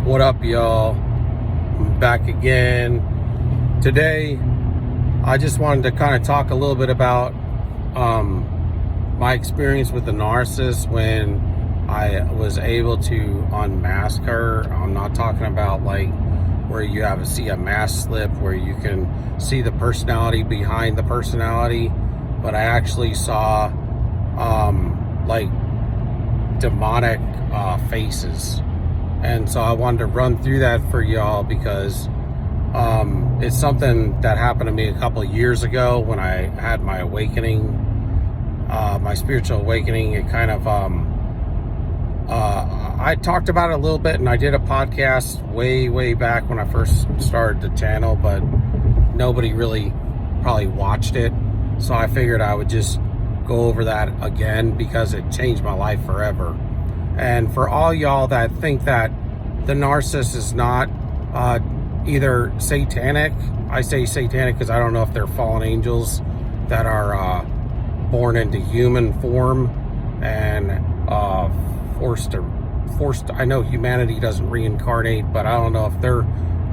What up, y'all? I'm back again. Today, I just wanted to kind of talk a little bit about my experience with the narcissist when I was able to unmask her. I'm not talking about like where you see a mask slip where you can see the personality behind the personality, but I actually saw like demonic faces. And so I wanted to run through that for y'all because it's something that happened to me a couple of years ago when I had my awakening, my spiritual awakening. It kind of, I talked about it a little bit, and I did a podcast way back when I first started the channel, but nobody really probably watched it. So I figured I would just go over that again because it changed my life forever. And for all y'all that think that the narcissist is not either satanic, I say satanic because I don't know if they're fallen angels that are born into human form and forced. I know humanity doesn't reincarnate, but I don't know if they're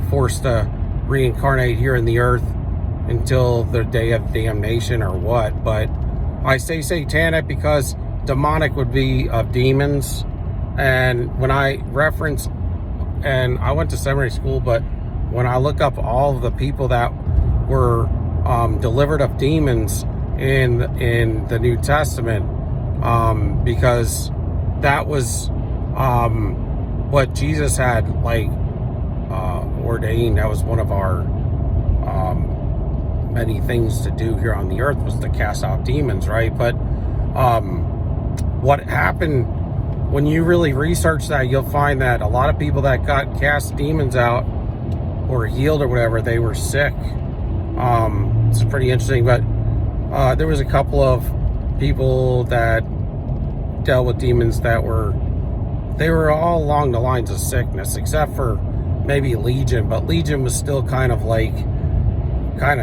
forced to reincarnate here in the earth until the day of damnation or what. But I say satanic because demonic would be of demons. And when I reference, and I went to seminary school, but when I look up all of the people that were delivered of demons in the New Testament, because that was what Jesus had ordained. That was one of our many things to do here on the earth, was to cast out demons, right? But what happened, when you really research that, you'll find that a lot of people that got cast demons out or healed or whatever, they were sick. It's pretty interesting, but there was a couple of people that dealt with demons that they were all along the lines of sickness, except for maybe Legion, but Legion was still kind of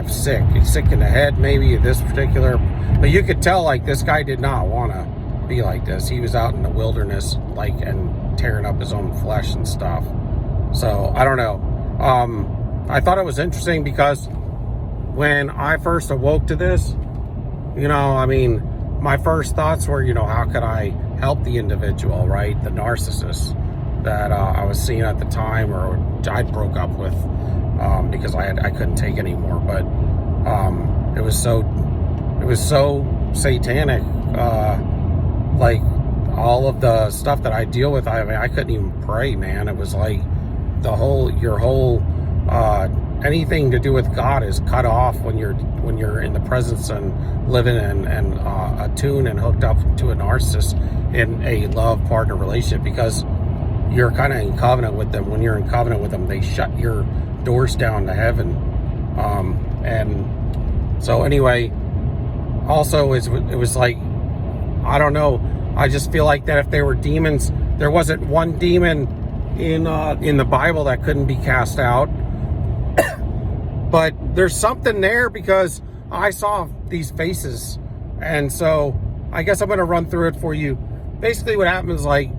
sick. He's sick in the head, maybe, this particular, but you could tell this guy did not want to be like this. He was out in the wilderness and tearing up his own flesh and stuff. So I don't know. I thought it was interesting because when I first awoke to this, my first thoughts were, how could I help the individual, right? The narcissist that I was seeing at the time, or I broke up with because I couldn't take anymore. But it was so satanic. All of the stuff that I deal with, I couldn't even pray, man. It was like your whole anything to do with God is cut off when you're in the presence and living and attuned and hooked up to a narcissist in a love partner relationship, because you're kind of in covenant with them. When you're in covenant with them, they shut your doors down to heaven. And so anyway, also it was like, I don't know. I just feel like that if there were demons, there wasn't one demon in the Bible that couldn't be cast out. But there's something there because I saw these faces. And so I guess I'm going to run through it for you. Basically what happened is, I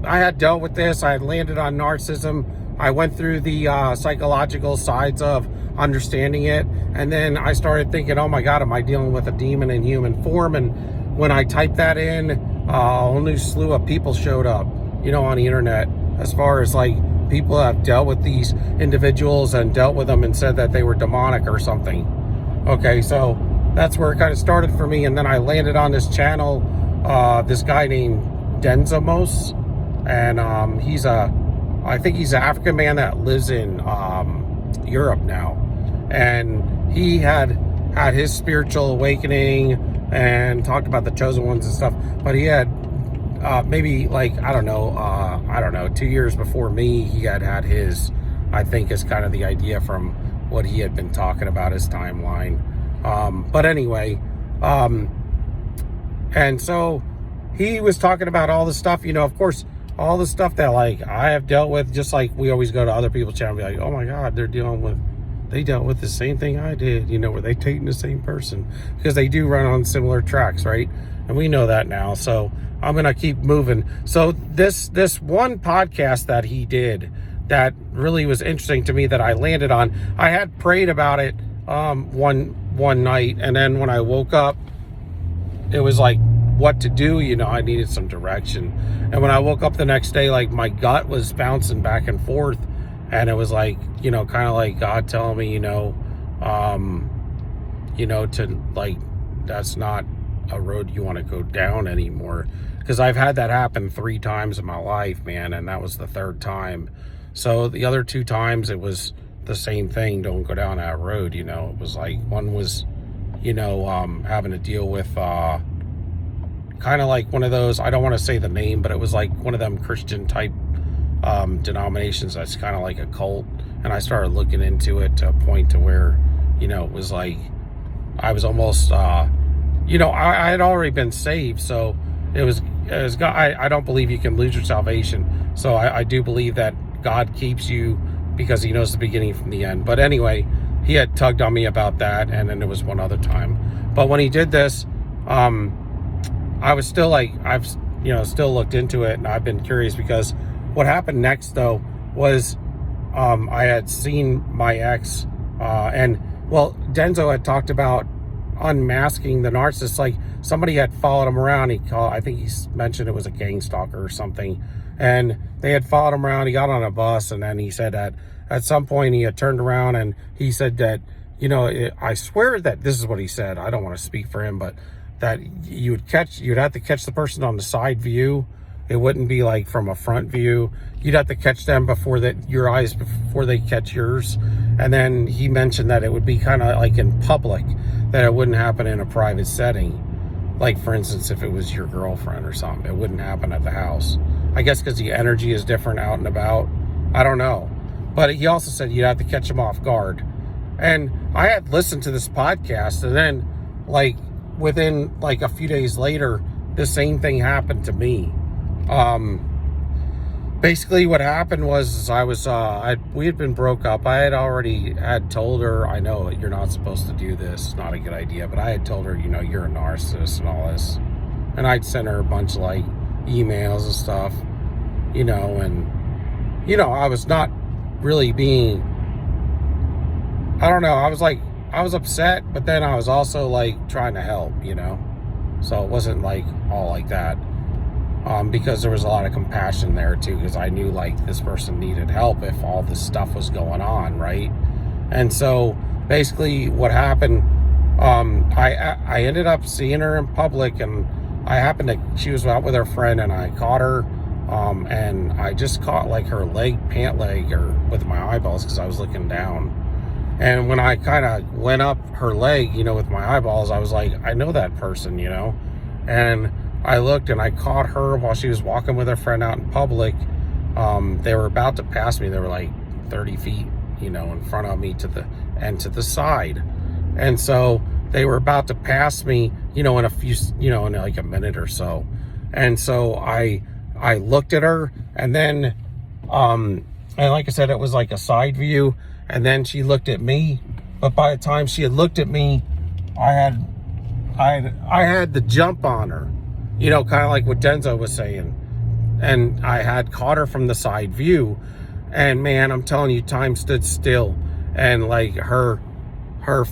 had dealt with this. I had landed on narcissism. I went through the psychological sides of understanding it. And then I started thinking, oh my God, am I dealing with a demon in human form? And when I typed that in, a whole new slew of people showed up, on the internet, as far as people have dealt with these individuals and dealt with them and said that they were demonic or something. Okay, so that's where it kind of started for me. And then I landed on this channel, this guy named Denzamos, and I think he's an African man that lives in Europe now. And he had his spiritual awakening and talked about the chosen ones and stuff, but he had maybe I don't know, 2 years before me, he had his, I think, is kind of the idea from what he had been talking about, his timeline. But anyway, and so he was talking about all the stuff, of course, all the stuff that I have dealt with, just like we always go to other people's channel and be like, oh my God, they dealt with the same thing I did, were they dating the same person? Because they do run on similar tracks, right? And we know that now. So I'm going to keep moving. So this one podcast that he did that really was interesting to me that I landed on. I had prayed about it one night, and then when I woke up, it was like what to do. I needed some direction. And when I woke up the next day, like my gut was bouncing back and forth, and it was like, kind of like God telling me, to like, that's not a road you want to go down anymore. Because I've had that happen 3 times in my life, man, and that was the 3rd time. So the other 2 times it was the same thing. Don't go down that road. It was like, one was, having to deal with kind of like one of those, I don't want to say the name, but it was like one of them Christian type denominations that's kind of like a cult. And I started looking into it to a point to where, it was like, I was almost, I had already been saved. So it was God. I don't believe you can lose your salvation. So I do believe that God keeps you because he knows the beginning from the end. But anyway, he had tugged on me about that. And then there was one other time. But when he did this, I was still like, I've, still looked into it, and I've been curious because what happened next though was, I had seen my ex, and well, Denzo had talked about unmasking the narcissist. Like somebody had followed him around. I think he mentioned it was a gang stalker or something, and they had followed him around. He got on a bus, and then he said that at some point he had turned around and he said that, I swear that this is what he said. I don't want to speak for him, but that you'd have to catch the person on the side view. It wouldn't be like from a front view. You'd have to catch them before they catch yours. And then he mentioned that it would be kind of like in public, that it wouldn't happen in a private setting. Like for instance, if it was your girlfriend or something, it wouldn't happen at the house. I guess because the energy is different out and about. I don't know. But he also said you'd have to catch them off guard. And I had listened to this podcast, and then like within like a few days later, the same thing happened to me. Basically what happened was we had been broke up. I had told her, I know you're not supposed to do this, it's not a good idea, but I had told her, you're a narcissist and all this. And I'd sent her a bunch of like emails and stuff, and I was not really being, I don't know, I was upset, but then I was also like trying to help, so it wasn't like all like that, because there was a lot of compassion there too, because I knew like this person needed help if all this stuff was going on, right? And so basically what happened, I ended up seeing her in public, and she was out with her friend, and I caught her, and I just caught like her pant leg or with my eyeballs, because I was looking down. And when I kind of went up her leg, with my eyeballs, I was like, I know that person, and I looked and I caught her while she was walking with her friend out in public. They were about to pass me. They were like 30 feet, in front of me to the side. And so they were about to pass me, in a few, in like a minute or so. And so I looked at her, and then, and like I said, it was like a side view. And then she looked at me, but by the time she had looked at me, I had the jump on her, kind of like what Denzo was saying. And I had caught her from the side view, and man, I'm telling you, time stood still. And like her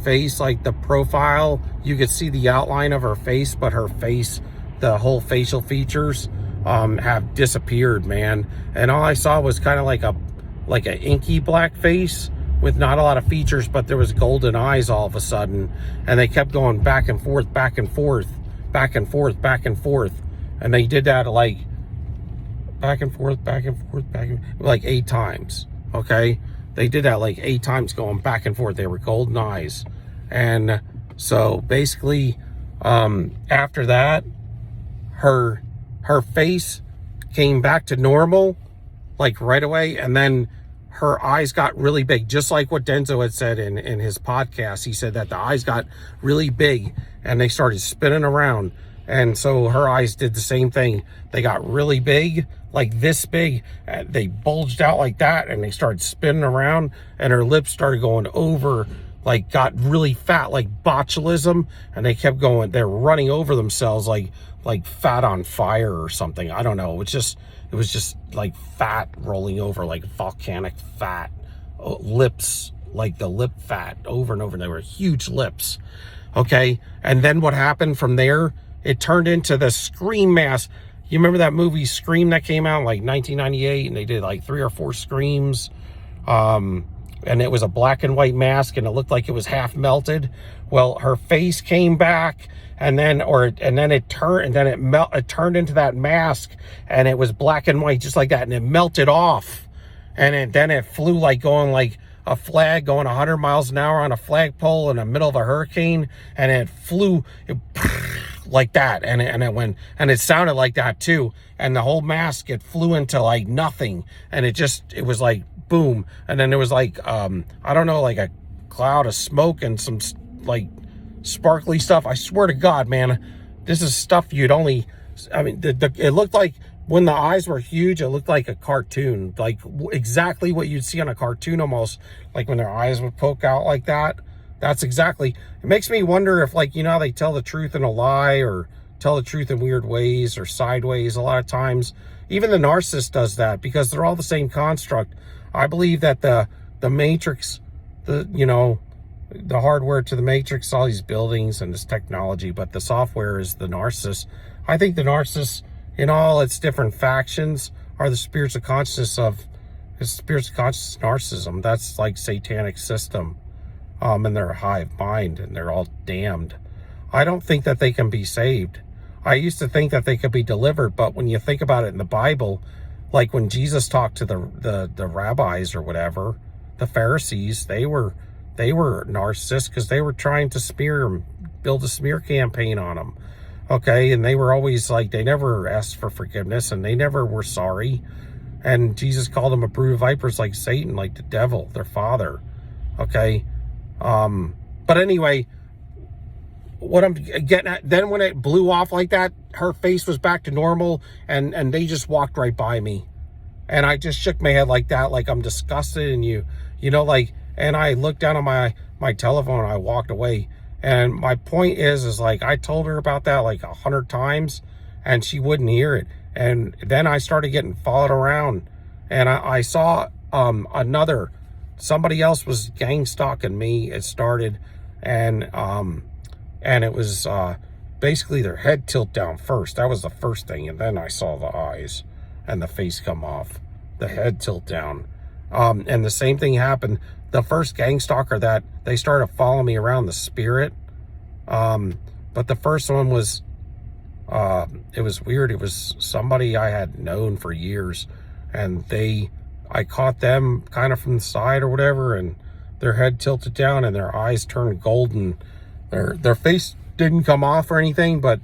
face, like the profile, you could see the outline of her face, but her face, the whole facial features, have disappeared, man. And all I saw was kind of like an inky black face with not a lot of features, but there was golden eyes all of a sudden, and they kept going back and forth, back and forth, back and forth, back and forth. And they did that like back and forth, back and forth, like 8 times. Okay. They did that like 8 times, going back and forth. They were golden eyes. And so basically, after that, her face came back to normal, like right away. And then her eyes got really big, just like what Denzo had said in his podcast. He said that the eyes got really big and they started spinning around. And so her eyes did the same thing. They got really big, like this big. They bulged out like that, and they started spinning around, and her lips started going over, like got really fat, like botulism. And they kept going, they're running over themselves like fat on fire or something. I don't know. It was just like fat rolling over, like volcanic fat. Lips, like the lip fat over and over. They were huge lips. Okay. And then what happened from there? It turned into the Scream mask. You remember that movie Scream that came out in like 1998, and they did like 3 or 4 screams. And it was a black and white mask, and it looked like it was half melted. Well, her face came back, and then it turned into that mask, and it was black and white just like that, and it melted off. And then it flew like going like a flag going 100 miles an hour on a flagpole in the middle of a hurricane, and it flew like that, and it went, and it sounded like that too. And the whole mask, it flew into like nothing, and it was like boom. And then there was like I don't know, like a cloud of smoke and some like sparkly stuff. I swear to God, man, this is stuff you'd only, I mean, it looked like, when the eyes were huge, it looked like a cartoon, like exactly what you'd see on a cartoon, almost like when their eyes would poke out like that. That's exactly, it makes me wonder if, like, you know how they tell the truth in a lie, or tell the truth in weird ways or sideways. A lot of times, even the narcissist does that, because they're all the same construct. I believe that the Matrix, the hardware to the Matrix, all these buildings and this technology, but the software is the narcissist. I think the narcissist, in all its different factions, are the spirits of consciousness narcissism. That's like satanic system. And they're a hive mind, and they're all damned. I don't think that they can be saved. I used to think that they could be delivered, but when you think about it in the Bible, like when Jesus talked to the rabbis or whatever, the Pharisees, they were narcissists, because they were trying to build a smear campaign on them. Okay, and they were always like, they never asked for forgiveness, and they never were sorry. And Jesus called them a brood of vipers, like Satan, like the devil, their father. Okay, but anyway, what I'm getting at, then when it blew off like that, her face was back to normal, and they just walked right by me, and I just shook my head like that, like I'm disgusted, and like, and I looked down on my telephone, and I walked away. And my point is like, I told her about that like 100 times, and she wouldn't hear it. And then I started getting followed around, and I saw somebody else was gang stalking me. It started, and it was basically their head tilt down first. That was the first thing, and then I saw the eyes and the face come off, the head tilt down. And the same thing happened. The first gang stalker, that they started following me around, the spirit. But the first one was, it was weird. It was somebody I had known for years, and I caught them kind of from the side or whatever, and their head tilted down and their eyes turned golden. Their face didn't come off or anything, but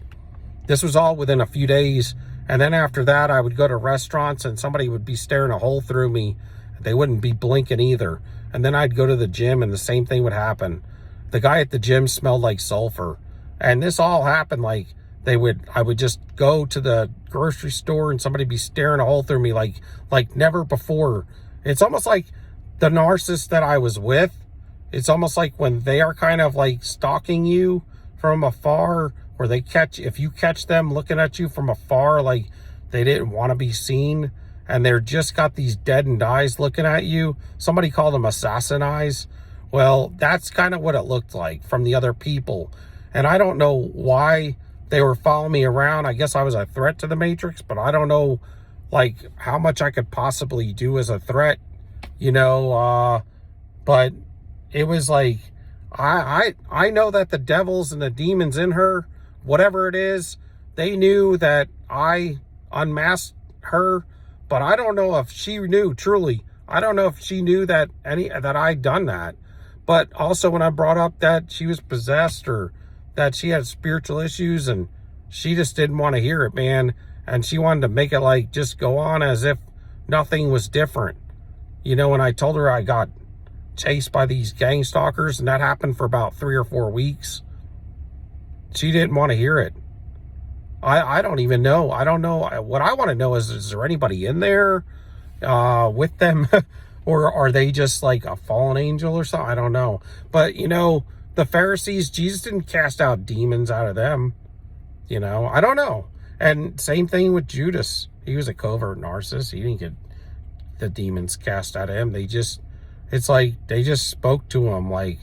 this was all within a few days. And then after that, I would go to restaurants, and somebody would be staring a hole through me. They wouldn't be blinking either. And then I'd go to the gym, and the same thing would happen. The guy at the gym smelled like sulfur. And this all happened like I would just go to the grocery store, and somebody be staring a hole through me like never before. It's almost like the narcissist that I was with, it's almost like when they are kind of like stalking you from afar, or if you catch them looking at you from afar, like they didn't want to be seen, and they're just got these deadened eyes looking at you. Somebody called them assassin eyes. Well, that's kind of what it looked like from the other people. And I don't know why they were following me around. I guess I was a threat to the Matrix, but I don't know like how much I could possibly do as a threat, but it was like, I know that the devils and the demons in her, whatever it is, they knew that I unmasked her, but I don't know if she knew, truly. I don't know if she knew that I'd done that. But also when I brought up that she was possessed, or that she had spiritual issues, and she just didn't want to hear it, man. And she wanted to make it like just go on as if nothing was different. When I told her I got chased by these gang stalkers, and that happened for about 3 or 4 weeks, she didn't want to hear it. I don't even know. I don't know. What I want to know is there anybody in there with them? Or are they just like a fallen angel or something? I don't know. But, the Pharisees, Jesus didn't cast out demons out of them. I don't know. And same thing with Judas. He was a covert narcissist. He didn't get the demons cast out of him. They just, it's like they just spoke to him like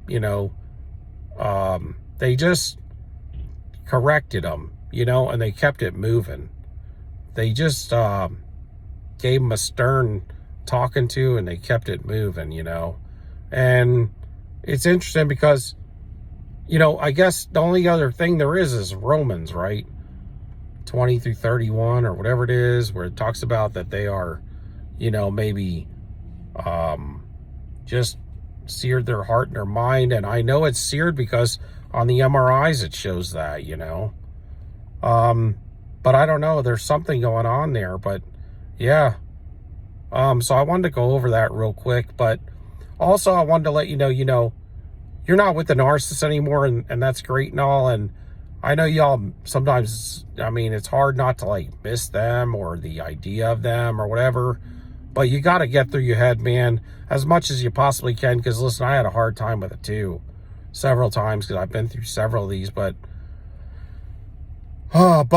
you know, they just corrected him, you know, and they kept it moving. They just gave him a stern talking to, and they kept it moving, you know. And it's interesting because, you know, I guess the only other thing there is Romans, right? 20 through 31 or whatever it is, where it talks about that they are, you know, maybe just seared their heart and their mind. And I know it's seared because on the MRIs it shows that, you know. But I don't know, there's something going on there. But yeah, so I wanted to go over that real quick. But also I wanted to let you know, you're not with the narcissist anymore, and that's great and all. And I know y'all sometimes, I mean, it's hard not to like miss them or the idea of them or whatever, but you got to get through your head, man, as much as you possibly can. Because listen, I had a hard time with it too, several times, because I've been through several of these. But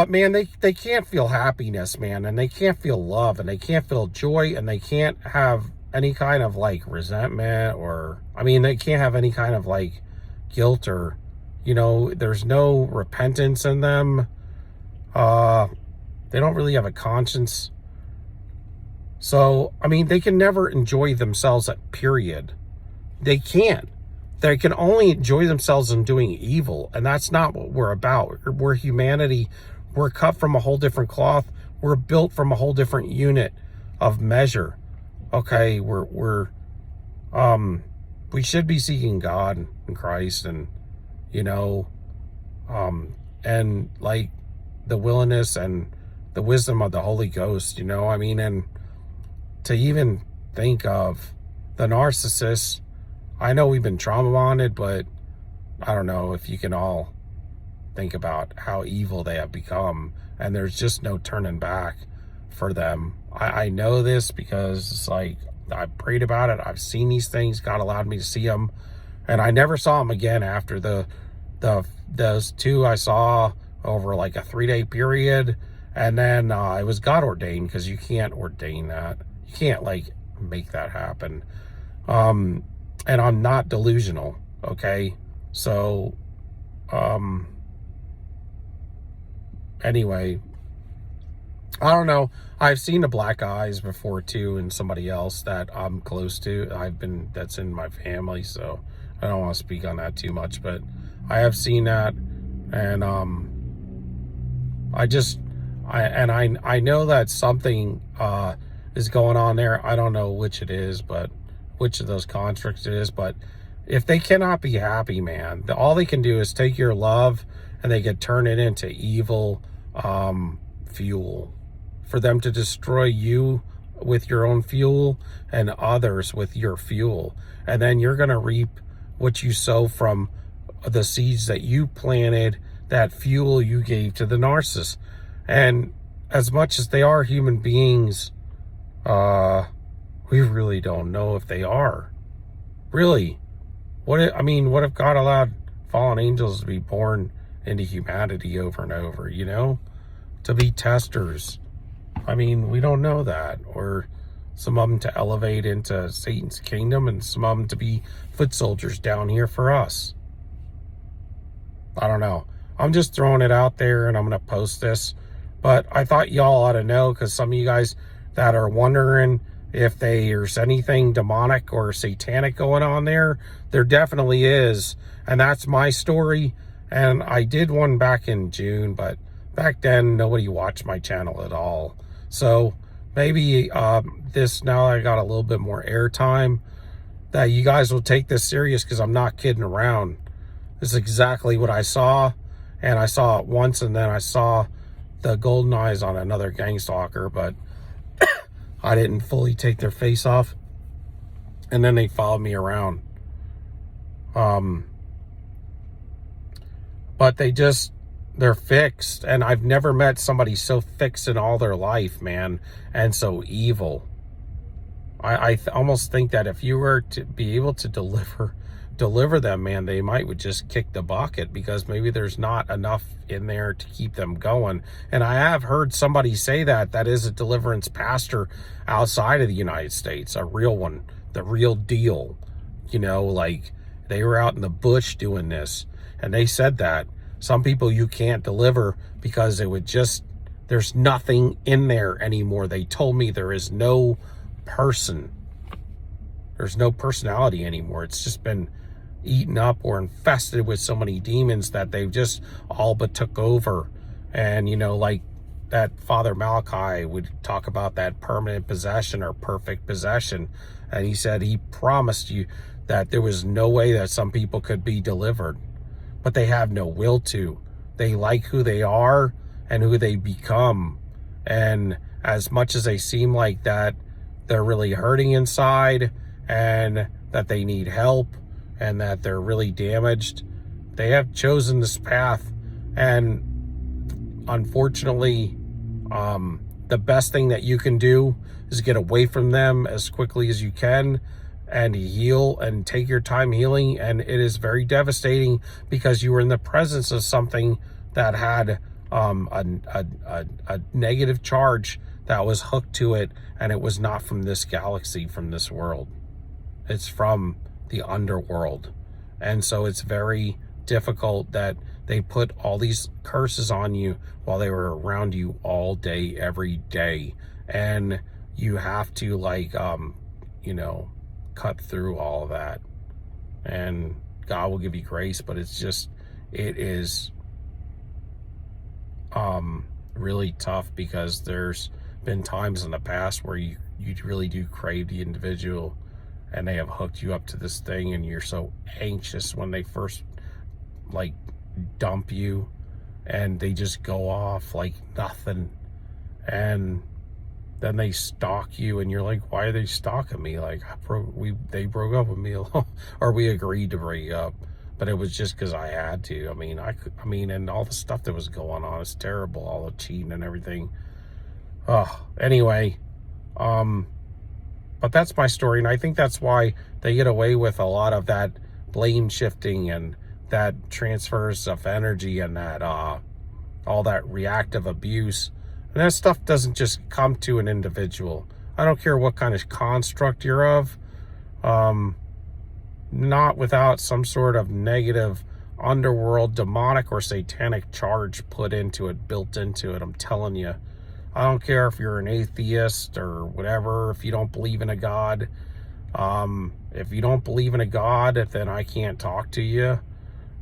man, they can't feel happiness, man, and they can't feel love, and they can't feel joy, and they can't have any kind of like resentment, or I mean, they can't have any kind of like guilt, or, you know, there's no repentance in them. They don't really have a conscience. So, I mean, they can never enjoy themselves, period. They can't. They can only enjoy themselves in doing evil, and that's not what we're about. We're humanity. We're cut from a whole different cloth. We're built from a whole different unit of measure. Okay, we should be seeking God and Christ, and, you know, and like the willingness and the wisdom of the Holy Ghost, you know, I mean. And to even think of the narcissist, I know we've been trauma bonded, but I don't know if you can all think about how evil they have become, and there's just no turning back for them. I know this because it's like, I prayed about it. I've seen these things. God allowed me to see them, and I never saw them again after those two I saw over like a 3-day period. And then it was God ordained, because you can't ordain that. You can't like make that happen. And I'm not delusional. Okay. So, anyway, I don't know. I've seen the black eyes before too, and somebody else that I'm close to. That's in my family, so I don't want to speak on that too much, but I have seen that. And I know that something is going on there. I don't know which it is, but which of those constructs it is. But if they cannot be happy, man, all they can do is take your love, and they can turn it into evil fuel for them to destroy you with your own fuel, and others with your fuel. And then you're going to reap what you sow from the seeds that you planted, that fuel you gave to the narcissist. And as much as they are human beings, we really don't know if they are. Really. What if God allowed fallen angels to be born into humanity over and over, you know? To be testers. I mean, we don't know that. Or some of them to elevate into Satan's kingdom, and some of them to be foot soldiers down here for us. I don't know. I'm just throwing it out there, and I'm going to post this. But I thought y'all ought to know, because some of you guys that are wondering if there's anything demonic or satanic going on there, there definitely is. And that's my story. And I did one back in June, but back then nobody watched my channel at all. So maybe this, now I got a little bit more airtime, that you guys will take this serious, because I'm not kidding around. This is exactly what I saw. And I saw it once, and then I saw the golden eyes on another gang stalker, but I didn't fully take their face off. And then they followed me around. But they're fixed. And I've never met somebody so fixed in all their life, man, and so evil. I almost think that if you were to be able to deliver deliver them, man, they might would just kick the bucket, because maybe there's not enough in there to keep them going. And I have heard somebody say that is a deliverance pastor outside of the United States, a real one, the real deal. You know, like, they were out in the bush doing this, and they said that some people you can't deliver because it would just, there's nothing in there anymore. They told me there is no person, there's no personality anymore. It's just been eaten up or infested with so many demons that they've just all but took over. And, you know, like that Father Malachi would talk about that permanent possession or perfect possession. And he said he promised you that there was no way that some people could be delivered, but they have no will to. They like who they are and who they become. And as much as they seem like that they're really hurting inside and that they need help and that they're really damaged, they have chosen this path. And unfortunately, the best thing that you can do is get away from them as quickly as you can and heal and take your time healing. And it is very devastating because you were in the presence of something that had a negative charge that was hooked to it, and it was not from this galaxy, from this world. It's from the underworld. And so it's very difficult that they put all these curses on you while they were around you all day, every day. And you have to, like, you know, cut through all of that. And God will give you grace, but it's just, it is really tough, because there's been times in the past where you really do crave the individual, and they have hooked you up to this thing, and you're so anxious when they first, like, dump you, and they just go off like nothing, and then they stalk you, and you're like, why are they stalking me? Like, they broke up with me or we agreed to break up, but it was just because I had to. I mean, and all the stuff that was going on is terrible, all the cheating and everything. Anyway, but that's my story, and I think that's why they get away with a lot of that blame shifting and that transfers of energy and that all that reactive abuse. And that stuff doesn't just come to an individual. I don't care what kind of construct you're of, not without some sort of negative underworld, demonic or satanic charge put into it, built into it. I'm telling you. I don't care if you're an atheist or whatever, if you don't believe in a God. If you don't believe in a God, then I can't talk to you.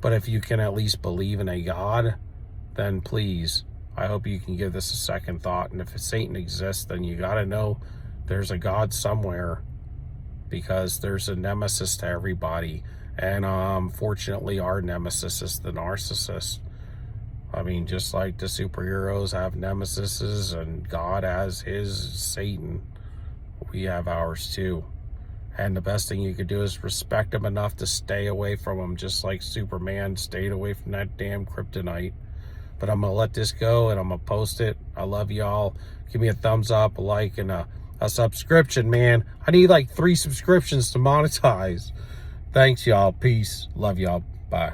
But if you can at least believe in a God, then please, I hope you can give this a second thought. And if Satan exists, then you got to know there's a God somewhere, because there's a nemesis to everybody. And unfortunately, our nemesis is the narcissist. I mean, just like the superheroes have nemesises and God has his, Satan, we have ours too. And the best thing you could do is respect him enough to stay away from him, just like Superman stayed away from that damn kryptonite. But I'm going to let this go, and I'm going to post it. I love y'all. Give me a thumbs up, a like, and a subscription, man. I need like 3 subscriptions to monetize. Thanks, y'all. Peace. Love y'all. Bye.